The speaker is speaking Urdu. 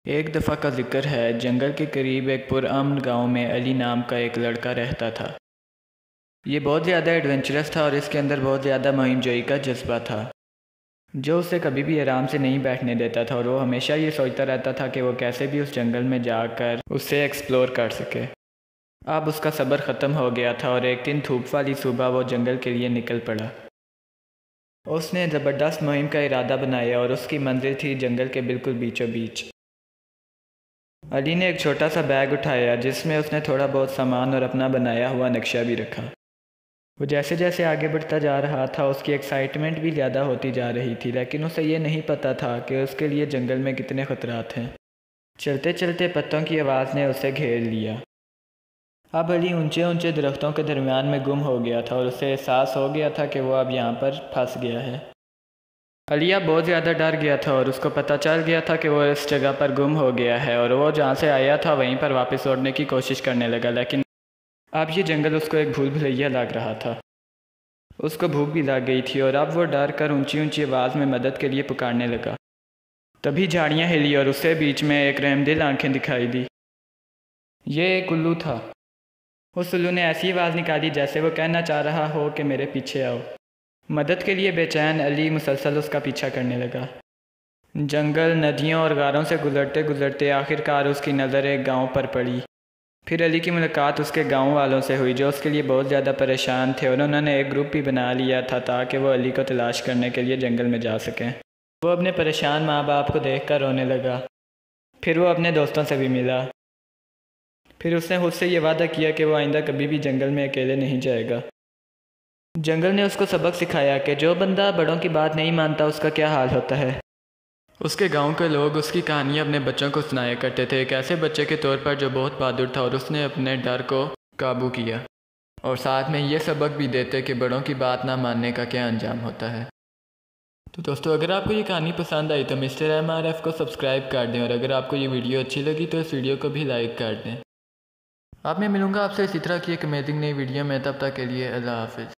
ایک دفعہ کا ذکر ہے، جنگل کے قریب ایک پرامن گاؤں میں علی نام کا ایک لڑکا رہتا تھا۔ یہ بہت زیادہ ایڈونچرس تھا اور اس کے اندر بہت زیادہ مہم جوئی کا جذبہ تھا، جو اسے کبھی بھی آرام سے نہیں بیٹھنے دیتا تھا، اور وہ ہمیشہ یہ سوچتا رہتا تھا کہ وہ کیسے بھی اس جنگل میں جا کر اسے ایکسپلور کر سکے۔ اب اس کا صبر ختم ہو گیا تھا اور ایک دن دھوپ والی صبح وہ جنگل کے لیے نکل پڑا۔ اس نے زبردست مہم کا ارادہ بنایا اور اس کی منزل تھی جنگل کے بالکل بیچوں بیچ۔ علی نے ایک چھوٹا سا بیگ اٹھایا جس میں اس نے تھوڑا بہت سامان اور اپنا بنایا ہوا نقشہ بھی رکھا۔ وہ جیسے جیسے آگے بڑھتا جا رہا تھا اس کی ایکسائٹمنٹ بھی زیادہ ہوتی جا رہی تھی، لیکن اسے یہ نہیں پتہ تھا کہ اس کے لیے جنگل میں کتنے خطرات ہیں۔ چلتے چلتے پتوں کی آواز نے اسے گھیر لیا۔ اب علی اونچے اونچے درختوں کے درمیان میں گم ہو گیا تھا اور اسے احساس ہو گیا تھا کہ وہ اب یہاں پر پھنس گیا ہے۔ علی اب بہت زیادہ ڈر گیا تھا اور اس کو پتہ چل گیا تھا کہ وہ اس جگہ پر گم ہو گیا ہے، اور وہ جہاں سے آیا تھا وہیں پر واپس لوٹنے کی کوشش کرنے لگا، لیکن اب یہ جنگل اس کو ایک بھول بھلیا لگ رہا تھا۔ اس کو بھوک بھی لگ گئی تھی اور اب وہ ڈر کر اونچی اونچی آواز میں مدد کے لیے پکارنے لگا۔ تبھی جھاڑیاں ہلی اور اسے بیچ میں ایک رحمدل آنکھیں دکھائی دی۔ یہ ایک الو تھا۔ اس الو نے ایسی آواز نکالی جیسے وہ کہنا چاہ رہا ہو کہ میرے پیچھے آؤ۔ مدد کے لیے بے چین علی مسلسل اس کا پیچھا کرنے لگا۔ جنگل، ندیوں اور غاروں سے گزرتے گزرتے آخرکار اس کی نظر ایک گاؤں پر پڑی۔ پھر علی کی ملاقات اس کے گاؤں والوں سے ہوئی جو اس کے لیے بہت زیادہ پریشان تھے، اور انہوں نے ایک گروپ بھی بنا لیا تھا تاکہ وہ علی کو تلاش کرنے کے لیے جنگل میں جا سکیں۔ وہ اپنے پریشان ماں باپ کو دیکھ کر رونے لگا۔ پھر وہ اپنے دوستوں سے بھی ملا۔ پھر اس نے خود سے یہ وعدہ کیا کہ وہ آئندہ کبھی بھی جنگل میں اکیلے نہیں جائے گا۔ جنگل نے اس کو سبق سکھایا کہ جو بندہ بڑوں کی بات نہیں مانتا اس کا کیا حال ہوتا ہے۔ اس کے گاؤں کے لوگ اس کی کہانیاں اپنے بچوں کو سنایا کرتے تھے، ایک ایسے بچے کے طور پر جو بہت بہادر تھا اور اس نے اپنے ڈر کو قابو کیا، اور ساتھ میں یہ سبق بھی دیتے کہ بڑوں کی بات نہ ماننے کا کیا انجام ہوتا ہے۔ تو دوستو، اگر آپ کو یہ کہانی پسند آئی تو مسٹر MRF کو سبسکرائب کر دیں، اور اگر آپ کو یہ ویڈیو اچھی لگی تو اس ویڈیو کو بھی لائک کر دیں۔ اب میں ملوں گا آپ سے اسی طرح کی ایک امیزنگ نئی ویڈیو میں، تب تک کے لیے اللہ حافظ۔